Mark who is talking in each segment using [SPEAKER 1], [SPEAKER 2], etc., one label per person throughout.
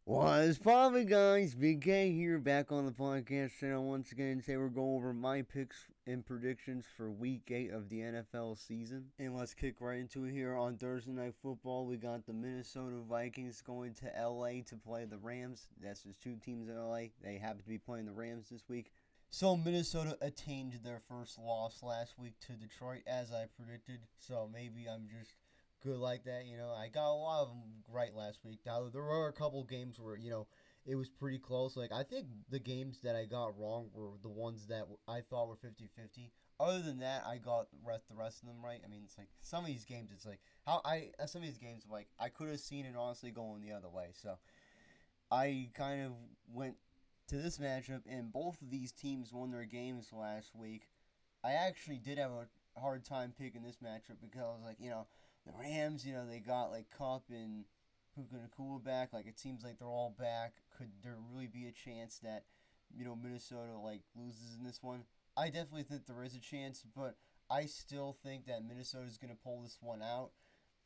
[SPEAKER 1] What's poppin', guys? Big K here, back on the podcast channel once again. Today we're going over my picks and predictions for Week 8 of the NFL season. And let's kick right into it here on Thursday Night Football. We got the Minnesota Vikings going to LA to play the Rams. That's just two teams in LA. They happen to be playing the Rams this week. So Minnesota attained their first loss last week to Detroit, as I predicted. So maybe I'm just good like that. I got a lot of them right last week. Now, there were a couple games where, it was pretty close. Like, I think the games that I got wrong were the ones that I thought were 50-50. Other than that, I got the rest of them right. I mean, it's like some of these games, it's like some of these games, like, I could have seen it honestly going the other way. So I kind of went to this matchup, and both of these teams won their games last week. I actually did have a hard time picking this matchup because I was like, the Rams, they got like Kupp and Puka Nacua back. Like, it seems like they're all back. Could there really be a chance that, Minnesota like loses in this one? I definitely think there is a chance, but I still think that Minnesota is going to pull this one out.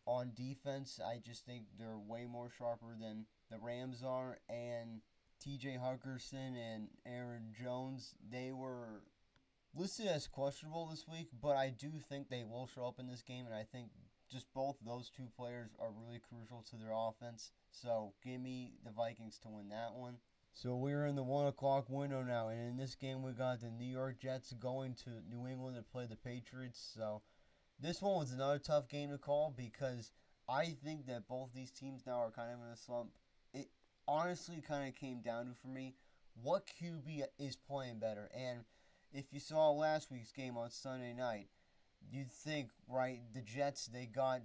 [SPEAKER 1] On defense, I just think they're way more sharper than the Rams are, and TJ Hawkinson and Aaron Jones, they were listed as questionable this week, but I do think they will show up in this game, and I think just both those two players are really crucial to their offense. So give me the Vikings to win that one. So we're in the 1 o'clock window now, and in this game we got the New York Jets going to New England to play the Patriots. So this one was another tough game to call because I think that both these teams now are kind of in a slump. It honestly kind of came down to, for me, what QB is playing better. And if you saw last week's game on Sunday night, you'd think, right, the Jets, they got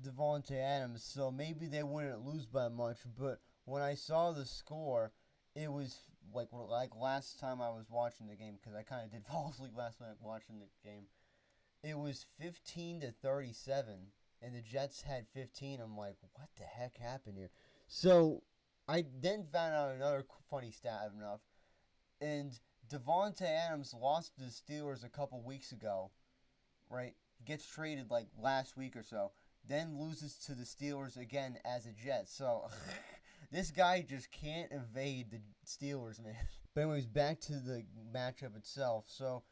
[SPEAKER 1] Davante Adams, so maybe they wouldn't lose by much. But when I saw the score, it was like last time I was watching the game, because I kind of did fall asleep last night watching the game. It was 15-37, and the Jets had 15. I'm like, what the heck happened here? So I then found out another funny stat enough, and Davante Adams lost to the Steelers a couple weeks ago, right? Gets traded like last week or so, then loses to the Steelers again as a Jet. So this guy just can't evade the Steelers, man. But anyways, back to the matchup itself. So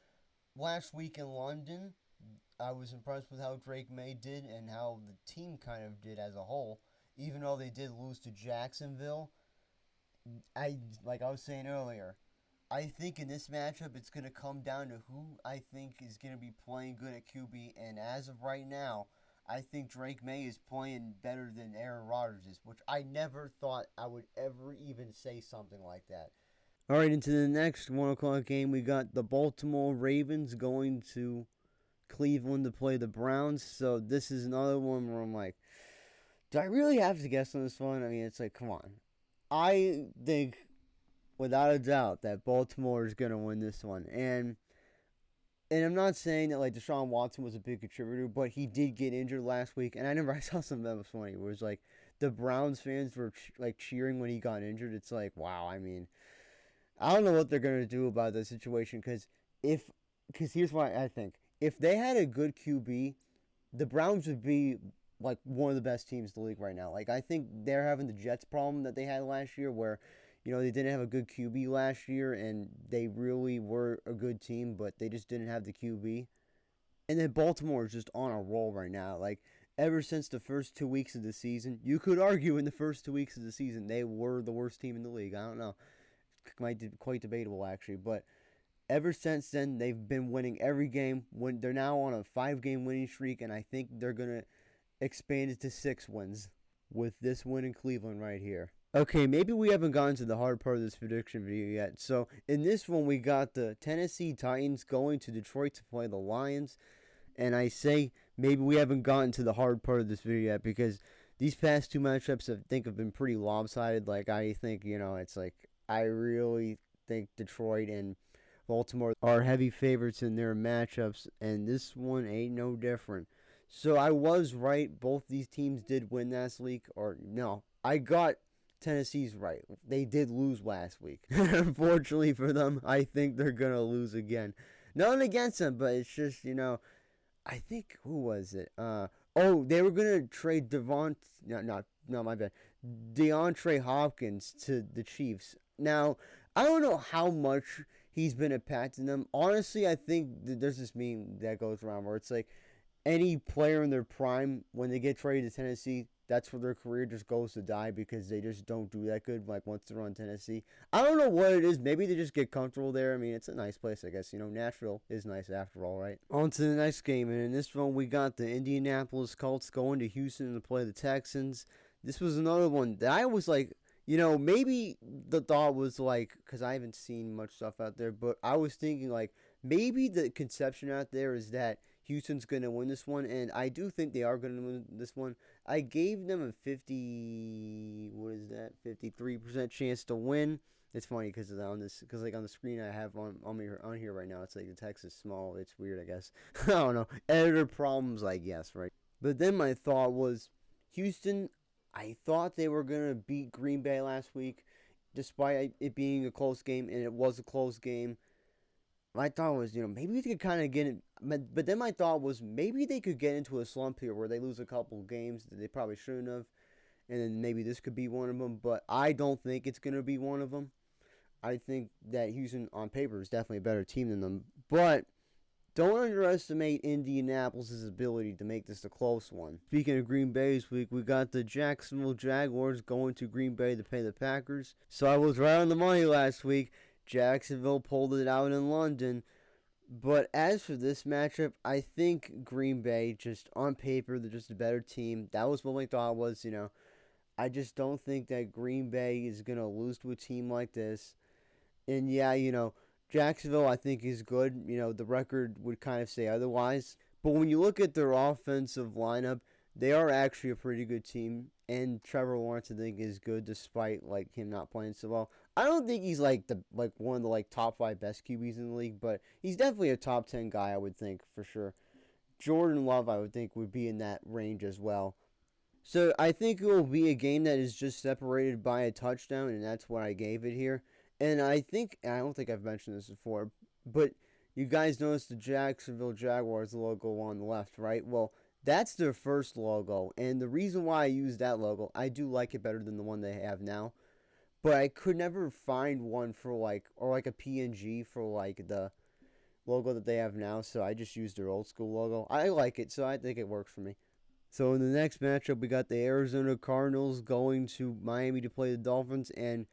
[SPEAKER 1] last week in London, I was impressed with how Drake May did and how the team kind of did as a whole. Even though they did lose to Jacksonville, like I was saying earlier, I think in this matchup it's going to come down to who I think is going to be playing good at QB. And as of right now, I think Drake May is playing better than Aaron Rodgers is, which I never thought I would ever even say something like that. All right, into the next 1 o'clock game, we got the Baltimore Ravens going to Cleveland to play the Browns. So this is another one where I'm like, do I really have to guess on this one? I mean, it's like, come on. I think, without a doubt, that Baltimore is going to win this one. And I'm not saying that like Deshaun Watson was a big contributor, but he did get injured last week. And I saw something that was funny. Where it was like the Browns fans were like cheering when he got injured. It's like, wow. I mean, I don't know what they're going to do about this situation because here's what I think. If they had a good QB, the Browns would be like one of the best teams in the league right now. Like, I think they're having the Jets problem that they had last year where, they didn't have a good QB last year and they really were a good team, but they just didn't have the QB. And then Baltimore is just on a roll right now. Like, ever since the first 2 weeks of the season, you could argue in the first 2 weeks of the season they were the worst team in the league. I don't know. It might be quite debatable, actually, but ever since then, they've been winning every game. They're now on a 5-game winning streak, and I think they're going to expand it to 6 wins with this win in Cleveland right here. Okay, maybe we haven't gotten to the hard part of this prediction video yet. So, in this one, we got the Tennessee Titans going to Detroit to play the Lions. And I say maybe we haven't gotten to the hard part of this video yet because these past two matchups I think have been pretty lopsided. Like, I think, it's like I really think Detroit and Baltimore are heavy favorites in their matchups, and this one ain't no different. So I was right. Both these teams did win last week. Or, no, I got Tennessee's right. They did lose last week. Unfortunately for them, I think they're going to lose again. Nothing against them, but it's just, I think, who was it? Oh, they were gonna trade no, my bad. DeAndre Hopkins to the Chiefs. Now, I don't know how much he's been impacting them. Honestly, I think there's this meme that goes around where it's like any player in their prime, when they get traded to Tennessee, that's where their career just goes to die because they just don't do that good. Like once they're on Tennessee, I don't know what it is. Maybe they just get comfortable there. I mean, it's a nice place, I guess. Nashville is nice after all, right? On to the next game, and in this one, we got the Indianapolis Colts going to Houston to play the Texans. This was another one that I was like, maybe the thought was like, because I haven't seen much stuff out there, but I was thinking like maybe the conception out there is that Houston's going to win this one, and I do think they are going to win this one. I gave them a 53% chance to win. It's funny because on the screen I have on here right now, it's like the text is small. It's weird, I guess. I don't know. Editor problems, I guess, right? But then my thought was Houston. I thought they were going to beat Green Bay last week, despite it being a close game, and it was a close game. My thought was, maybe they could kind of get it. But then my thought was maybe they could get into a slump here where they lose a couple games that they probably shouldn't have. And then maybe this could be one of them. But I don't think it's going to be one of them. I think that Houston, on paper, is definitely a better team than them. But don't underestimate Indianapolis' ability to make this a close one. Speaking of Green Bay this week, we got the Jacksonville Jaguars going to Green Bay to play the Packers. So I was right on the money last week. Jacksonville pulled it out in London. But as for this matchup, I think Green Bay, just on paper, they're just a better team. That was what my thought was, I just don't think that Green Bay is going to lose to a team like this. And yeah, Jacksonville I think is good. The record would kind of say otherwise. But when you look at their offensive lineup, they are actually a pretty good team. And Trevor Lawrence, I think, is good despite him not playing so well. I don't think he's one of the top 5 best QBs in the league, but he's definitely a top 10 guy, I would think, for sure. Jordan Love, I would think, would be in that range as well. So I think it will be a game that is just separated by a touchdown, and that's what I gave it here. And I don't think I've mentioned this before, but you guys noticed the Jacksonville Jaguars logo on the left, right? Well, that's their first logo, and the reason why I use that logo, I do like it better than the one they have now. But I could never find one for a PNG for the logo that they have now, so I just used their old school logo. I like it, so I think it works for me. So in the next matchup, we got the Arizona Cardinals going to Miami to play the Dolphins, and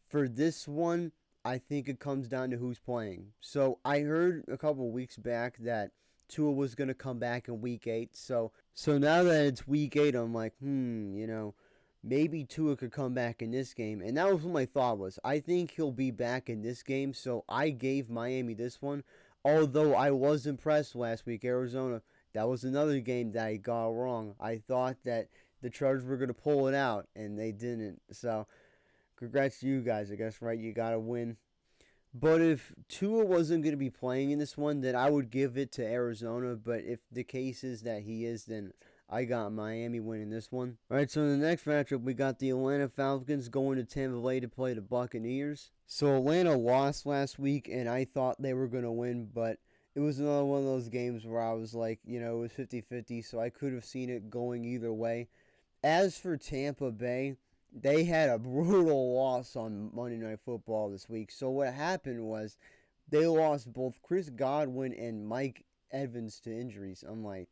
[SPEAKER 1] for this one, I think it comes down to who's playing. So I heard a couple weeks back that Tua was going to come back in Week 8, so now that it's Week 8, I'm like, maybe Tua could come back in this game. And that was what my thought was. I think he'll be back in this game, so I gave Miami this one. Although I was impressed last week, Arizona, that was another game that I got wrong. I thought that the Chargers were going to pull it out, and they didn't. So, congrats to you guys, I guess, right? You got to win. But if Tua wasn't going to be playing in this one, then I would give it to Arizona. But if the case is that he is, then I got Miami winning this one. Alright, so in the next matchup, we got the Atlanta Falcons going to Tampa Bay to play the Buccaneers. So Atlanta lost last week, and I thought they were going to win, but it was another one of those games where I was like, it was 50-50, so I could have seen it going either way. As for Tampa Bay, they had a brutal loss on Monday Night Football this week. So what happened was they lost both Chris Godwin and Mike Evans to injuries. I'm like,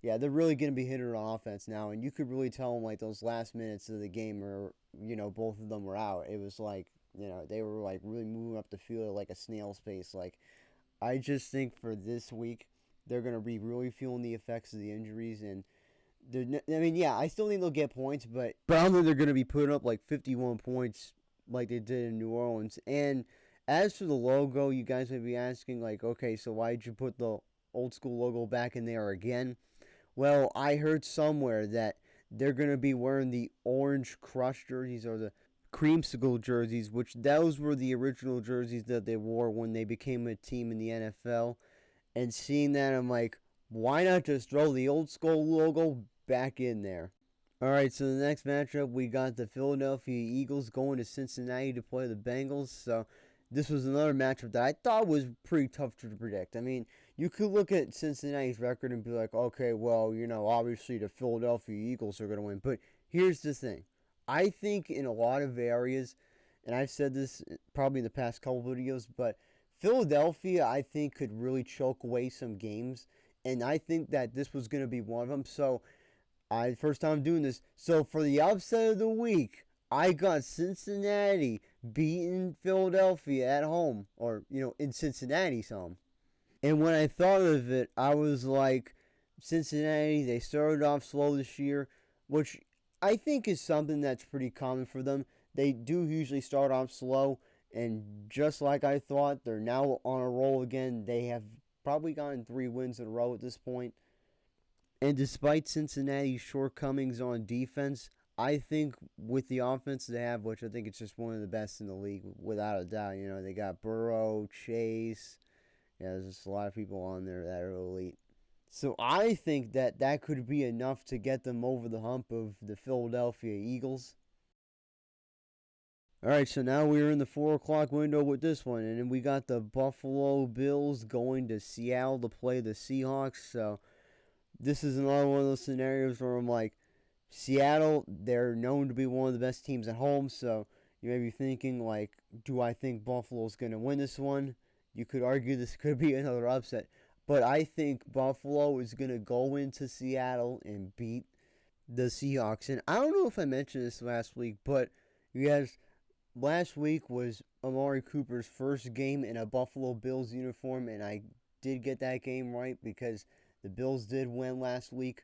[SPEAKER 1] yeah, they're really going to be hitting on offense now. And you could really tell them, those last minutes of the game where, both of them were out. It was they were, really moving up the field like a snail's pace. I just think for this week, they're going to be really feeling the effects of the injuries. And, I still think they'll get points, but I don't think they're going to be putting up, 51 points like they did in New Orleans. And as for the logo, you guys may be asking, okay, so why did you put the old school logo back in there again? Well, I heard somewhere that they're going to be wearing the Orange Crush jerseys or the Creamsicle jerseys, which those were the original jerseys that they wore when they became a team in the NFL. And seeing that, I'm like, why not just throw the old school logo back in there? Alright, so the next matchup, we got the Philadelphia Eagles going to Cincinnati to play the Bengals. So this was another matchup that I thought was pretty tough to predict. you could look at Cincinnati's record and be like, okay, well, obviously the Philadelphia Eagles are going to win. But here's the thing. I think in a lot of areas, and I've said this probably in the past couple videos, but Philadelphia, I think, could really choke away some games. And I think that this was going to be one of them. So, first time doing this. So, for the upset of the week, I got Cincinnati beating Philadelphia at home. Or, in Cincinnati's home. And when I thought of it, I was like, Cincinnati, they started off slow this year, which I think is something that's pretty common for them. They do usually start off slow, and just like I thought, they're now on a roll again. They have probably gotten 3 wins in a row at this point. And despite Cincinnati's shortcomings on defense, I think with the offense they have, which I think it's just one of the best in the league, without a doubt. They got Burrow, Chase. Yeah, there's just a lot of people on there that are elite. So I think that could be enough to get them over the hump of the Philadelphia Eagles. All right, so now we're in the 4 o'clock window with this one. And then we got the Buffalo Bills going to Seattle to play the Seahawks. So this is another one of those scenarios where I'm like, Seattle, they're known to be one of the best teams at home. So you may be thinking, like, do I think Buffalo's going to win this one? You could argue this could be another upset. But I think Buffalo is going to go into Seattle and beat the Seahawks. And I don't know if I mentioned this last week, but yes, last week was Amari Cooper's first game in a Buffalo Bills uniform, and I did get that game right because the Bills did win last week.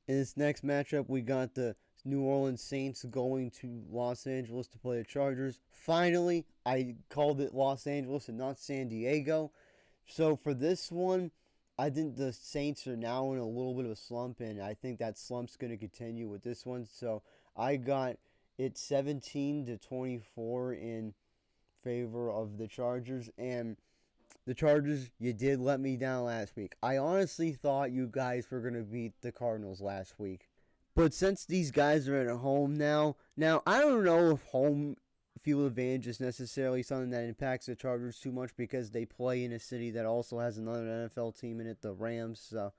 [SPEAKER 1] In this next matchup, we got the New Orleans Saints going to Los Angeles to play the Chargers. Finally, I called it Los Angeles and not San Diego. So for this one, I think the Saints are now in a little bit of a slump, and I think that slump's going to continue with this one. So I got it 17-24 in favor of the Chargers. And the Chargers, you did let me down last week. I honestly thought you guys were going to beat the Cardinals last week. But since these guys are at home now I don't know if home field advantage is necessarily something that impacts the Chargers too much because they play in a city that also has another NFL team in it, the Rams. So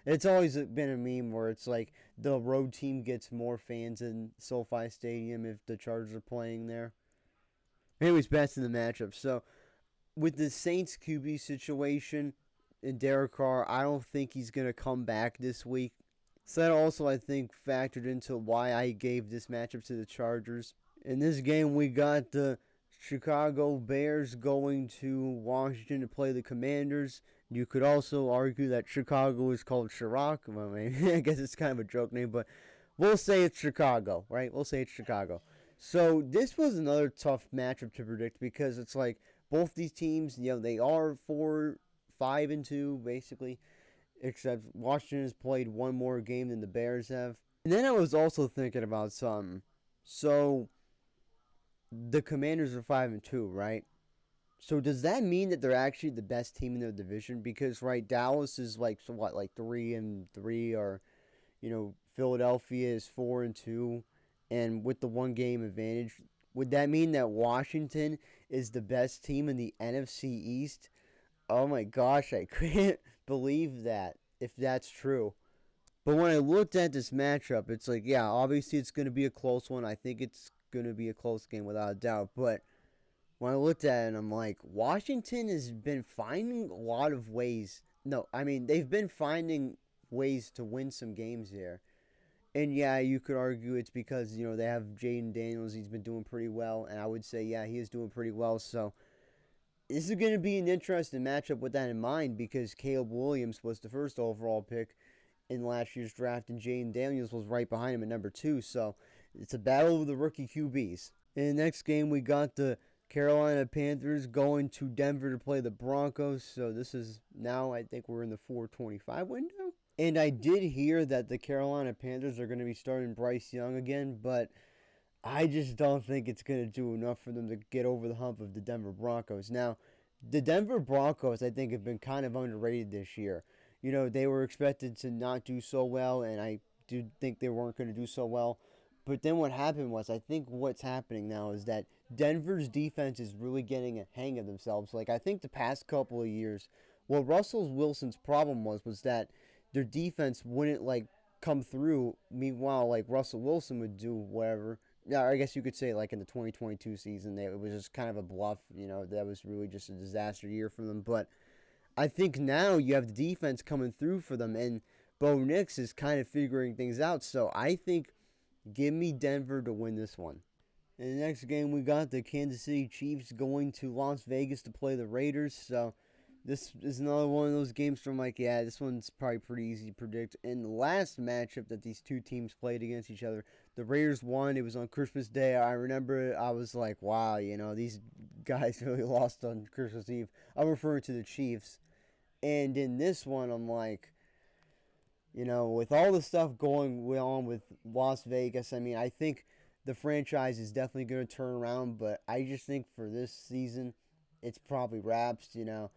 [SPEAKER 1] it's always been a meme where it's like the road team gets more fans in SoFi Stadium if the Chargers are playing there. Anyways, back to the matchup. So with the Saints QB situation and Derek Carr, I don't think he's going to come back this week. So that also, I think, factored into why I gave this matchup to the Chargers. In this game, we got the Chicago Bears going to Washington to play the Commanders. You could also argue that Chicago is called Chirac. Well, maybe, I guess it's kind of a joke name, but we'll say it's Chicago, right? We'll say it's Chicago. So this was another tough matchup to predict because it's like both these teams, they are 5-2 basically, except Washington has played one more game than the Bears have. And then I was also thinking about something. So the Commanders are 5-2, right? So does that mean that they're actually the best team in their division? Because right, Dallas is like 3-3, or Philadelphia is 4-2, and with the 1 game advantage, would that mean that Washington is the best team in the NFC East? Oh my gosh, I couldn't believe that if that's true. But when I looked at this matchup, it's like, yeah, obviously it's going to be a close one. I think it's going to be a close game without a doubt. But when I looked at it, I'm like, Washington has been finding a lot of ways. No, I mean, they've been finding ways to win some games here. And yeah, you could argue it's because, they have Jaden Daniels. He's been doing pretty well. And I would say, yeah, he is doing pretty well. So this is going to be an interesting matchup with that in mind because Caleb Williams was the first overall pick in last year's draft, and Jaden Daniels was right behind him at number 2. So it's a battle of the rookie QBs. In the next game, we got the Carolina Panthers going to Denver to play the Broncos. So this is now, I think we're in the 4:25 window. And I did hear that the Carolina Panthers are going to be starting Bryce Young again, but I just don't think it's going to do enough for them to get over the hump of the Denver Broncos. Now, the Denver Broncos, I think, have been kind of underrated this year. They were expected to not do so well, and I do think they weren't going to do so well. But then what happened was, I think what's happening now is that Denver's defense is really getting a hang of themselves. Like, I think the past couple of years, What Russell Wilson's problem was that their defense wouldn't like come through. Meanwhile, like Russell Wilson would do whatever. Yeah, I guess you could say like in the 2022 season, it was just kind of a bluff. That was really just a disaster year for them. But I think now you have the defense coming through for them, and Bo Nix is kind of figuring things out. So I think give me Denver to win this one. In the next game, we got the Kansas City Chiefs going to Las Vegas to play the Raiders. So this is another one of those games from like, yeah, this one's probably pretty easy to predict. In the last matchup that these two teams played against each other, the Raiders won. It was on Christmas Day. I remember I was like, wow, these guys really lost on Christmas Eve. I'm referring to the Chiefs. And in this one, I'm like, with all the stuff going on with Las Vegas, I mean, I think the franchise is definitely going to turn around, but I just think for this season, it's probably wraps. The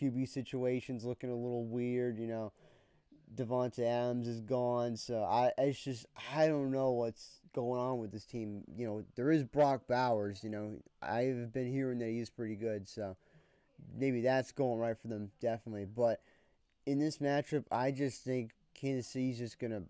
[SPEAKER 1] QB situation's looking a little weird. Devontae Adams is gone, so I don't know what's going on with this team. There is Brock Bowers. I've been hearing that he's pretty good, so maybe that's going right for them, definitely. But in this matchup, I just think Kansas City's just going to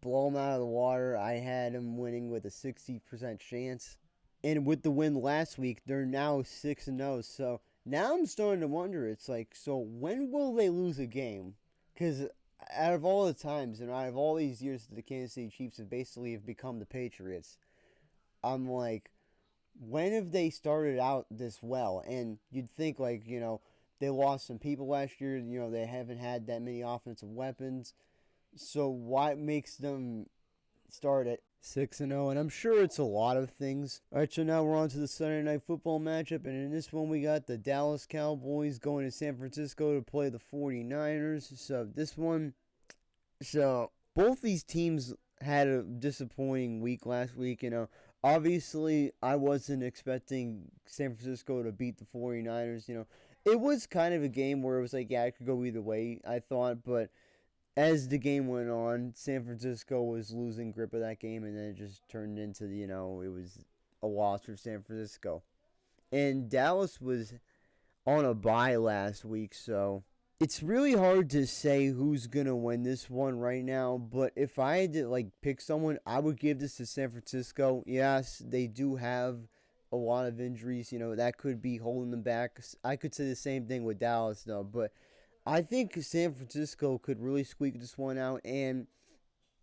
[SPEAKER 1] blow them out of the water. I had them winning with a 60% chance. And with the win last week, they're now 6-0. So now I'm starting to wonder, it's like, so when will they lose a game? Because out of all the times and out of all these years that the Kansas City Chiefs have become the Patriots, I'm like, when have they started out this well? And you'd think, like, they lost some people last year. They haven't had that many offensive weapons. So what makes them start at 6-0? And I'm sure it's a lot of things. All right, so now we're on to the Sunday Night Football matchup. And in this one, we got the Dallas Cowboys going to San Francisco to play the 49ers. So both these teams had a disappointing week last week. Obviously, I wasn't expecting San Francisco to beat the 49ers. It was kind of a game where it was like, yeah, it could go either way, I thought. But as the game went on, San Francisco was losing grip of that game, and then it just turned into, it was a loss for San Francisco. And Dallas was on a bye last week, so it's really hard to say who's going to win this one right now, but if I had to pick someone, I would give this to San Francisco. Yes, they do have a lot of injuries, that could be holding them back. I could say the same thing with Dallas though, but I think San Francisco could really squeak this one out, and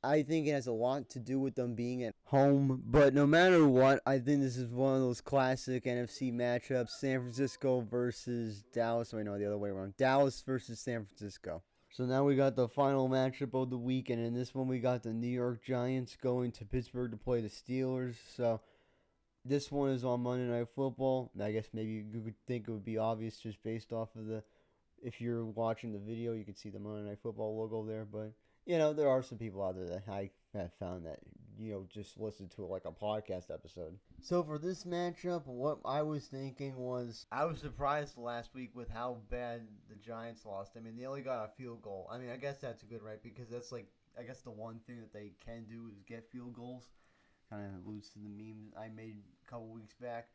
[SPEAKER 1] I think it has a lot to do with them being at home. But no matter what, I think this is one of those classic NFC matchups. San Francisco versus Dallas. Wait, no, the other way around. Dallas versus San Francisco. So now we got the final matchup of the week. And in this one, we got the New York Giants going to Pittsburgh to play the Steelers. So this one is on Monday Night Football. I guess maybe you could think it would be obvious just based off of if you're watching the video, you can see the Monday Night Football logo there. But there are some people out there that I have found that, just listen to it like a podcast episode. So for this matchup, what I was thinking was, I was surprised last week with how bad the Giants lost. I mean, they only got a field goal. I mean, I guess that's good, right? Because that's I guess the one thing that they can do is get field goals. Kind of alludes to the meme I made a couple weeks back.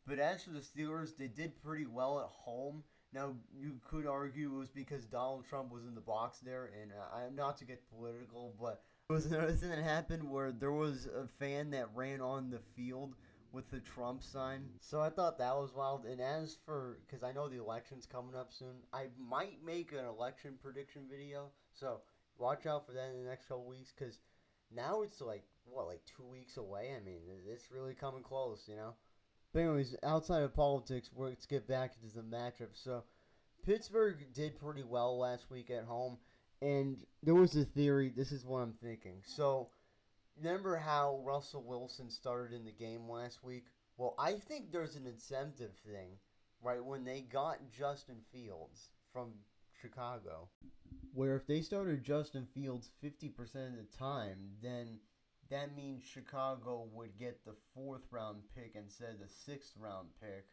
[SPEAKER 1] But as for the Steelers, they did pretty well at home. Now, you could argue it was because Donald Trump was in the box there, and I'm not to get political, but there was another thing that happened where there was a fan that ran on the field with the Trump sign. So I thought that was wild. And as for, because I know the election's coming up soon, I might make an election prediction video. So watch out for that in the next couple weeks, because now it's like 2 weeks away? I mean, it's really coming close, But anyways, outside of politics, let's get back into the matchup. So, Pittsburgh did pretty well last week at home, and there was a theory. This is what I'm thinking. So, remember how Russell Wilson started in the game last week? Well, I think there's an incentive thing, right, when they got Justin Fields from Chicago, where if they started Justin Fields 50% of the time, then that means Chicago would get the 4th round pick instead of the 6th round pick.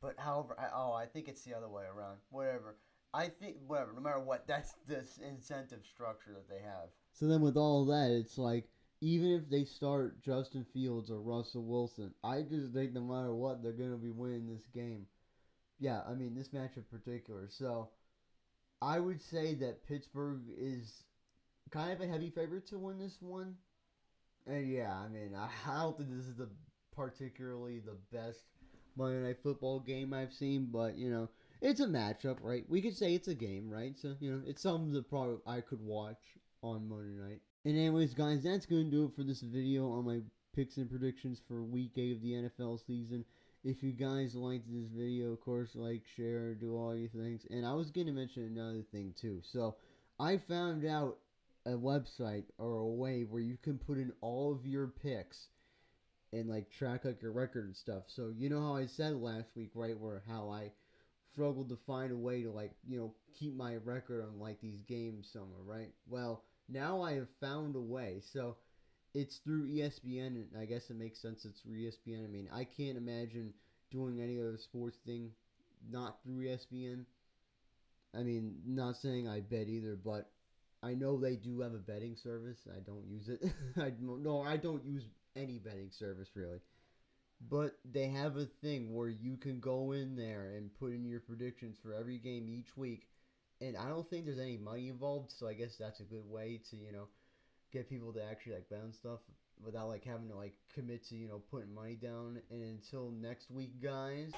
[SPEAKER 1] But however, I think it's the other way around. Whatever. No matter what, that's the incentive structure that they have. So then with all that, it's like, even if they start Justin Fields or Russell Wilson, I just think no matter what, they're going to be winning this game. yeah, I mean, this match in particular. So I would say that Pittsburgh is kind of a heavy favorite to win this one. And yeah, I mean, I don't think this is the particularly the best Monday Night Football game I've seen, but you know, it's a matchup, right? We could say it's a game, right? So you know, it's something that probably I could watch on Monday night. And anyways, guys, that's gonna do it for this video on my picks and predictions for Week 8 of the NFL season. If you guys liked this video, of course, like, share, do all your things. And I was gonna mention another thing too. So I found out a website or a way where you can put in all of your picks and like track like your record and stuff. So you know how I said last week, right, where how I struggled to find a way to like, you know, keep my record on like these games somewhere, right? Well, now I have found a way. So it's through ESPN, and I guess it makes sense it's through ESPN. I mean, I can't imagine doing any other sports thing not through ESPN. I mean, not saying I bet either, but I know they do have a betting service. I don't use it. I don't use any betting service really. But they have a thing where you can go in there and put in your predictions for every game each week. And I don't think there's any money involved, so I guess that's a good way to, you know, get people to actually like bet on stuff without like having to like commit to, you know, putting money down. And until next week, guys.